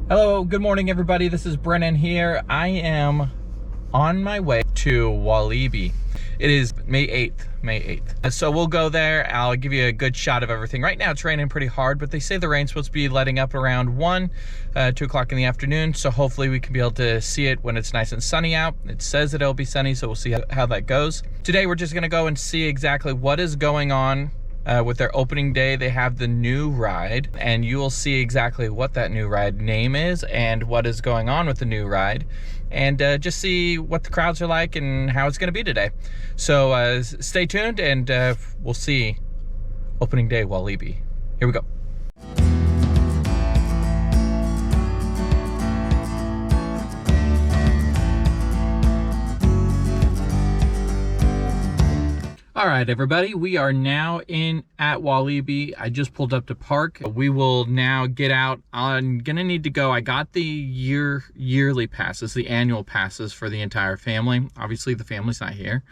Hello, good morning everybody. This is Brennan here. I am on my way to Walibi. It is May 8th. So we'll go there. I'll give you a good shot of everything. Right now it's raining pretty hard, but they say the rain's supposed to be letting up around 2 o'clock in the afternoon. So hopefully we can be able to see it when it's nice and sunny out. It says that it'll be sunny, so we'll see how that goes. Today we're just gonna go and see exactly what is going on with their opening day. They have the new ride, and you will see exactly what that new ride name is and what is going on with the new ride, and just see what the crowds are like and how it's going to be today. So stay tuned, and we'll see opening day Walibi. Here we go. All right, everybody, we are now at Walibi. I just pulled up to park. We will now get out. I'm gonna need to go. I got the yearly passes, the annual passes for the entire family. Obviously, the family's not here,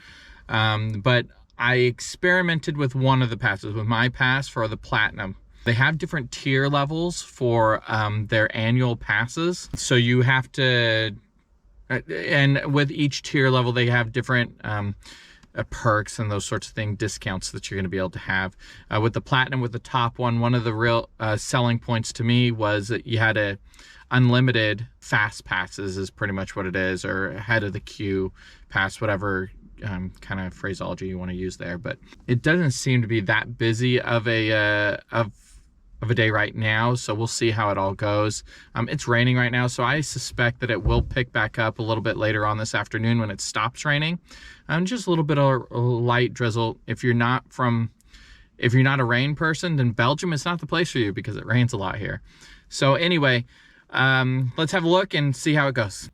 but I experimented with one of the passes, with my pass for the platinum. They have different tier levels for their annual passes, so you have to, and with each tier level, they have different perks and those sorts of things, discounts that you're going to be able to have. With the platinum, with the top one of the real selling points to me was that you had a unlimited fast passes, is pretty much what it is, or ahead of the queue pass, whatever kind of phraseology you want to use there. But it doesn't seem to be that busy of a day right now, so we'll see how it all goes. It's raining right now, so I suspect that it will pick back up a little bit later on this afternoon when it stops raining. Just a little bit of a light drizzle. If you're not a rain person, then Belgium is not the place for you because it rains a lot here. So anyway, let's have a look and see how it goes.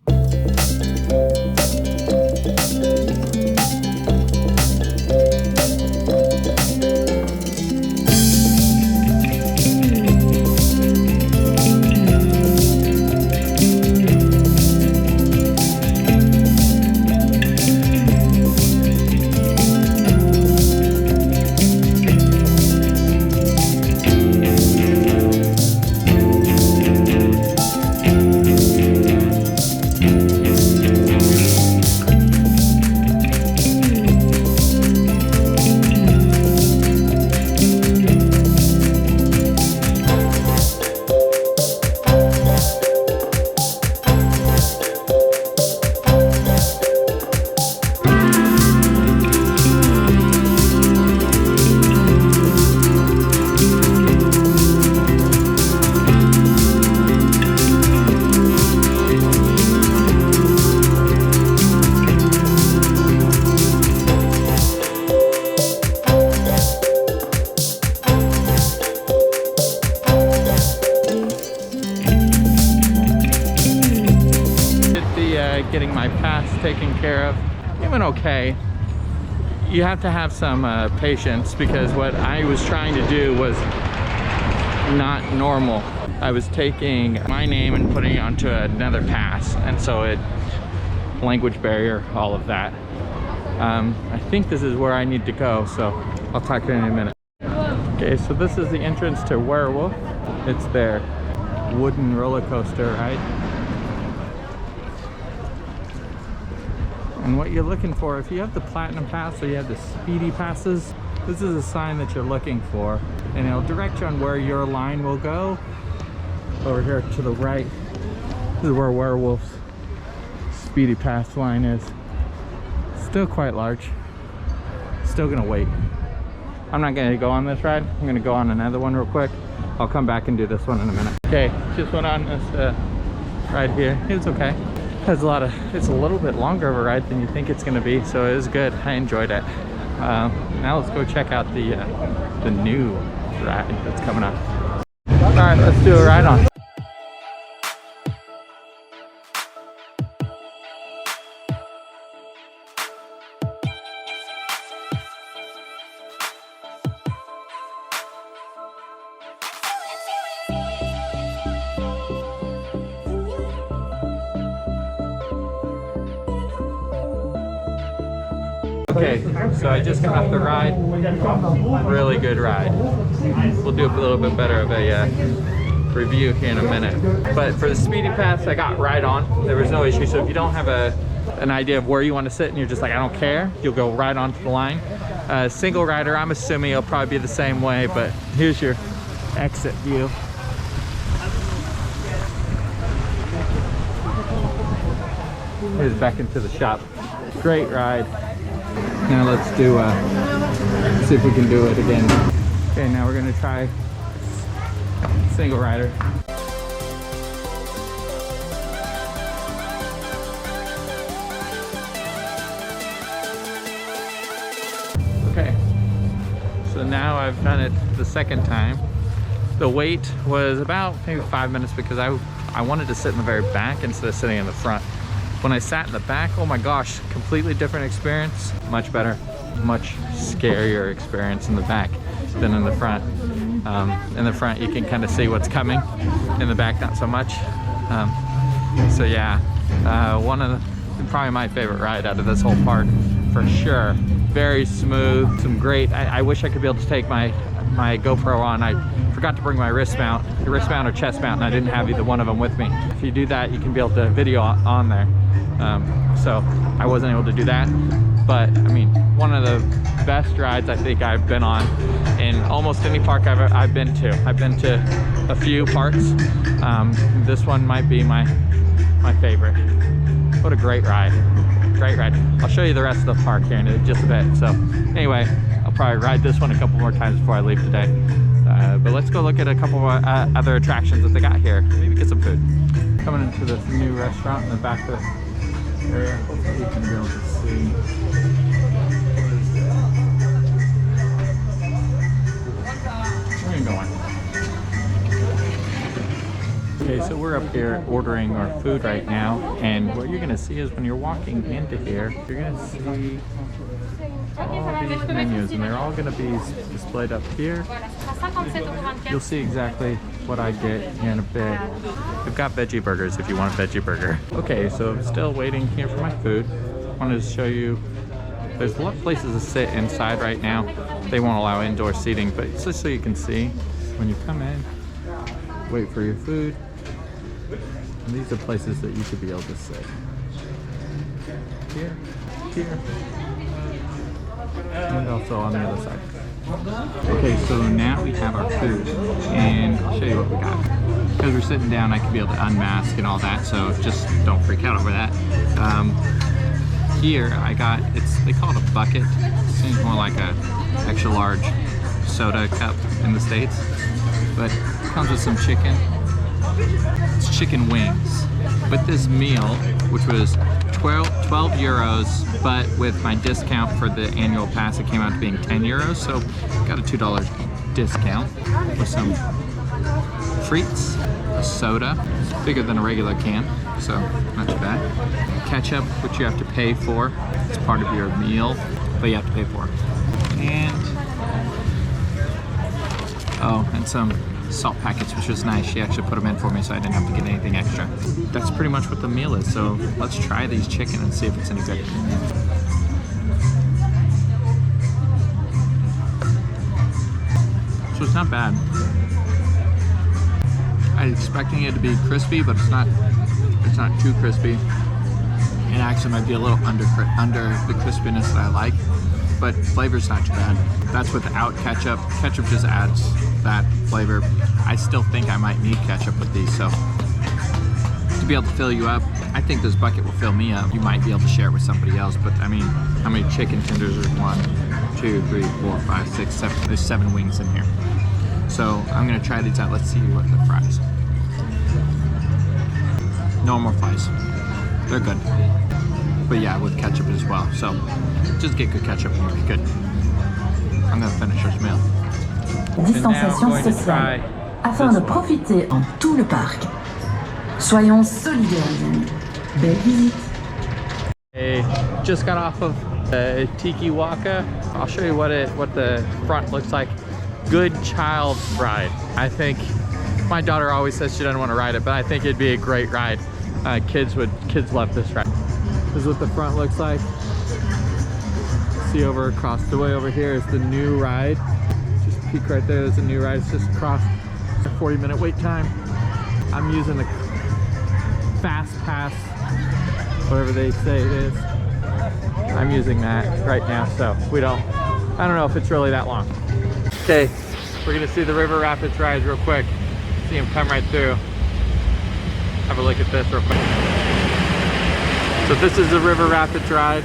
Getting my pass taken care of. It went okay. You have to have some patience, because what I was trying to do was not normal. I was taking my name and putting it onto another pass, and so it, language barrier, all of that. I think this is where I need to go, so I'll talk to you in a minute. Okay, so this is the entrance to Werewolf. It's their wooden roller coaster, right? And what you're looking for, if you have the platinum pass or you have the speedy passes, this is a sign that you're looking for, and it'll direct you on where your line will go. Over here to the right, this is where Werewolf's speedy pass line is. Still quite large. Still gonna wait. I'm not gonna go on this ride. I'm gonna go on another one real quick. I'll come back and do this one in a minute. Okay, just went on this ride here. It was okay. It's a little bit longer of a ride than you think it's going to be, so it was good. I enjoyed it. Now let's go check out the new ride that's coming up. All right, let's do a ride on. Okay, so I just got off the ride. Really good ride. We'll do a little bit better of a review here in a minute. But for the speedy pass, I got right on. There was no issue. So if you don't have an idea of where you want to sit and you're just like, I don't care, you'll go right onto the line. Single rider, I'm assuming it'll probably be the same way, but here's your exit view. Here's back into the shop. Great ride. Now let's do, see if we can do it again. Okay, now we're gonna try single rider. Okay, so now I've done it the second time. The wait was about maybe 5 minutes because I wanted to sit in the very back instead of sitting in the front. When I sat in the back, oh my gosh, completely different experience. Much better, much scarier experience in the back than in the front. In the front, you can kind of see what's coming. In the back, not so much. So yeah, probably my favorite ride out of this whole park, for sure. Very smooth, some great, I wish I could be able to take my GoPro on. I forgot to bring my wrist mount or chest mount, and I didn't have either one of them with me. If you do that, you can be able to video on there. So I wasn't able to do that, but I mean, one of the best rides I think I've been on in almost any park I've been to. I've been to a few parks. This one might be my favorite. What a great ride. Great ride. I'll show you the rest of the park here in just a bit. So anyway, I'll probably ride this one a couple more times before I leave today. But let's go look at a couple more other attractions that they got here. Maybe get some food. Coming into this new restaurant in the back of the area. Hopefully you can be able to see. Where are you going? Okay, so we're up here ordering our food right now, and what you're gonna see is when you're walking into here, you're gonna see all these menus, and they're all gonna be displayed up here. You'll see exactly what I get here in a bit. We've got veggie burgers if you want a veggie burger. Okay, so I'm still waiting here for my food. I wanted to show you, there's a lot of places to sit inside right now. They won't allow indoor seating, but it's just so you can see when you come in, wait for your food. And these are places that you should be able to sit. Here, here, and also on the other side. Okay, so now we have our food, and I'll show you what we got. Because we're sitting down, I can be able to unmask and all that, so just don't freak out over that. Here I got, they call it a bucket. It seems more like a extra large soda cup in the States, but it comes with some chicken. It's chicken wings. With this meal, which was 12 euros, but with my discount for the annual pass, it came out to being 10 euros, so got a $2 discount with some treats, a soda, it's bigger than a regular can, so not too bad. Ketchup, which you have to pay for, it's part of your meal, but you have to pay for. And some salt packets, which was nice. She actually put them in for me so I didn't have to get anything extra. That's pretty much what the meal is, so let's try these chicken and see if it's any good. So it's not bad. I was expecting it to be crispy, but it's not too crispy. It actually might be a little under the crispiness that I like, but flavor's not too bad. That's without ketchup. Ketchup just adds that flavor. I still think I might need ketchup with these, so to be able to fill you up, I think this bucket will fill me up. You might be able to share it with somebody else, but I mean, how many chicken tenders are 1, 2, 3, 4, 5, 6, 7? There's 7 wings in here. So I'm gonna try these out. Let's see what the fries. Normal fries. They're good. But yeah, with ketchup as well. So just get good ketchup and you'll be good. I'm gonna finish this meal. Distanciation sociale afin de profiter en tout le parc. Soyons solidaires, les amis. Belle visite. Hey, just got off of Tiki Waka. I'll show you what the front looks like. Good child ride. I think my daughter always says she doesn't want to ride it, but I think it'd be a great ride. Kids love this ride. This is what the front looks like. See over across the way over here is the new ride. Just peek right there, there's a new ride. It's just across a 40-minute wait time. I'm using the fast pass, whatever they say it is. I'm using that right now, so I don't know if it's really that long. Okay, we're gonna see the river rapids ride real quick. See them come right through. Have a look at this real quick. So this is the river rapids ride.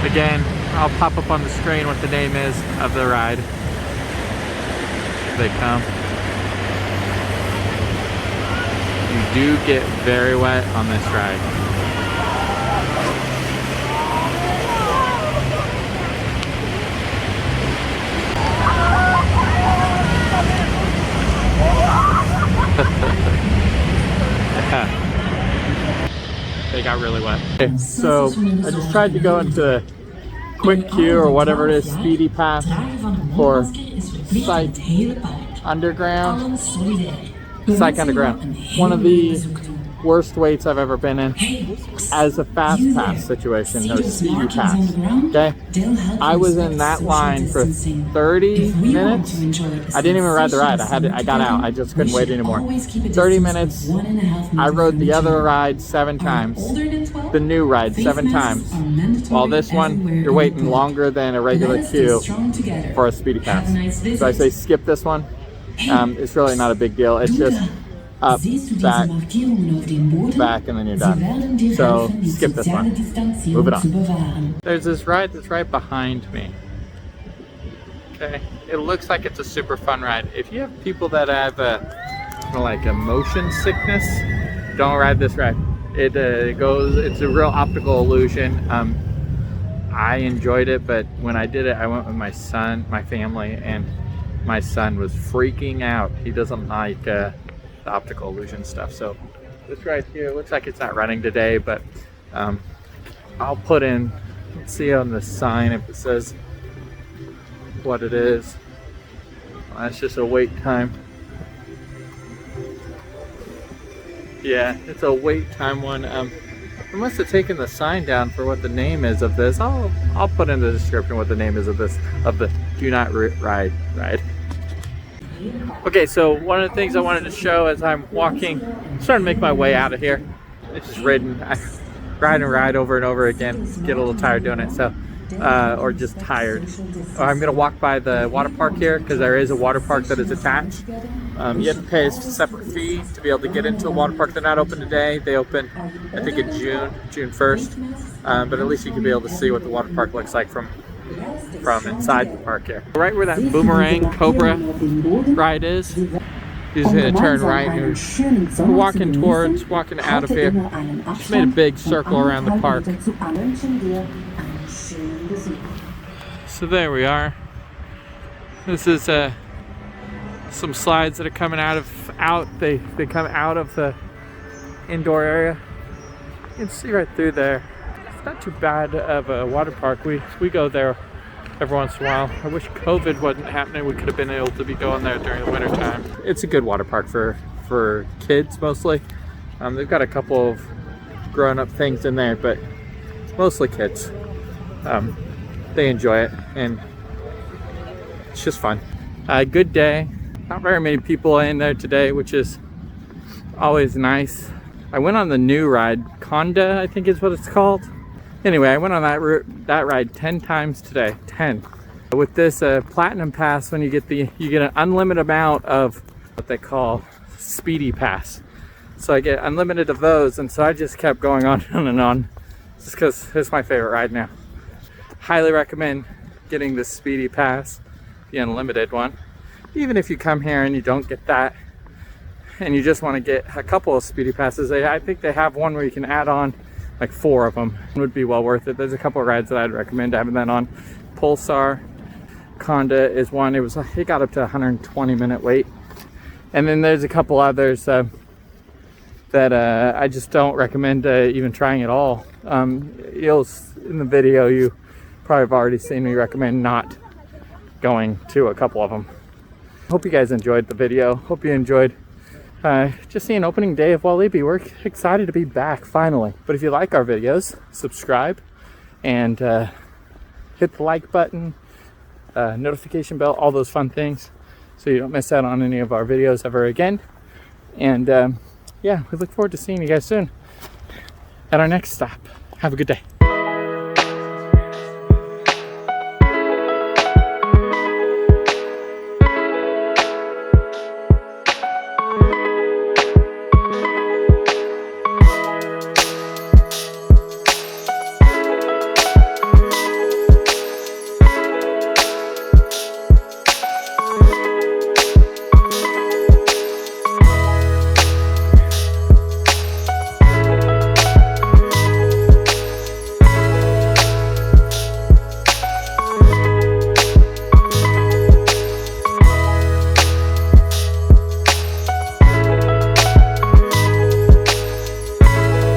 Again, I'll pop up on the screen what the name is of the ride. They come. You do get very wet on this ride. They got really wet. Okay, so I just tried to go into the quick queue or whatever it is, speedy pass for Psych Underground. Psych Underground. One of the worst waits I've ever been in as a fast pass situation, or speedy pass. Okay, I was in that line for 30 minutes. I didn't even ride the ride. I got out. I just couldn't wait anymore. 30 minutes. I rode the other ride 7 times. The new ride 7 times. While this one, you're waiting longer than a regular queue for a speedy pass. So I say skip this one. It's really not a big deal. It's just up, back, and then you're done. So skip this one. Move it on. There's this ride that's right behind me. Okay, it looks like it's a super fun ride. If you have people that have like a motion sickness, don't ride this ride. It's a real optical illusion. I enjoyed it, but when I did it, I went with my son, my family, and my son was freaking out. He doesn't like the optical illusion stuff. So this right here looks like it's not running today, but I'll put in, let's see on the sign if it says what it is. Well, that's just a wait time. Yeah, it's a wait time one. I must have taken the sign down for what the name is of this. I'll put in the description what the name is of this, of the do not ride. Okay, so one of the things I wanted to show as I'm walking, starting to make my way out of here. It's just ridden. I ride over and over again. Get a little tired doing it, so or just tired. I'm gonna walk by the water park here because there is a water park that is attached. You have to pay a separate fee to be able to get into the water park. They're not open today. They open, I think, in June 1st. But at least you can be able to see what the water park looks like from inside the park here. Right where that boomerang cobra ride is, you're just gonna turn right. We're walking out of here. Just made a big circle around the park. So there we are. This is some slides that are coming they come out of the indoor area. You can see right through there. It's not too bad of a water park. We go there every once in a while. I wish COVID wasn't happening. We could have been able to be going there during the winter time. It's a good water park for kids mostly. They've got a couple of grown-up things in there, but it's mostly kids. They enjoy it, and it's just fun. Good day. Not very many people in there today, which is always nice. I went on the new ride, Kondaa, I think is what it's called. Anyway, I went on that ride 10 times today. 10. With this platinum pass, when you get an unlimited amount of what they call speedy pass. So I get unlimited of those, and so I just kept going on and on, just because it's my favorite ride now. Highly recommend getting the speedy pass, the unlimited one. Even if you come here and you don't get that, and you just want to get a couple of speedy passes, I think they have one where you can add on like 4 of them. It would be well worth it. There's a couple of rides that I'd recommend having that on. Pulsar, Kondaa is one. It got up to 120-minute wait. And then there's a couple others that I just don't recommend even trying at all. In the video, you probably have already seen me recommend not going to a couple of them. Hope you guys enjoyed the video. Hope you enjoyed just seeing opening day of Walibi. We're excited to be back finally. But if you like our videos, subscribe and hit the like button, notification bell, all those fun things, so you don't miss out on any of our videos ever again. And yeah, we look forward to seeing you guys soon at our next stop. Have a good day.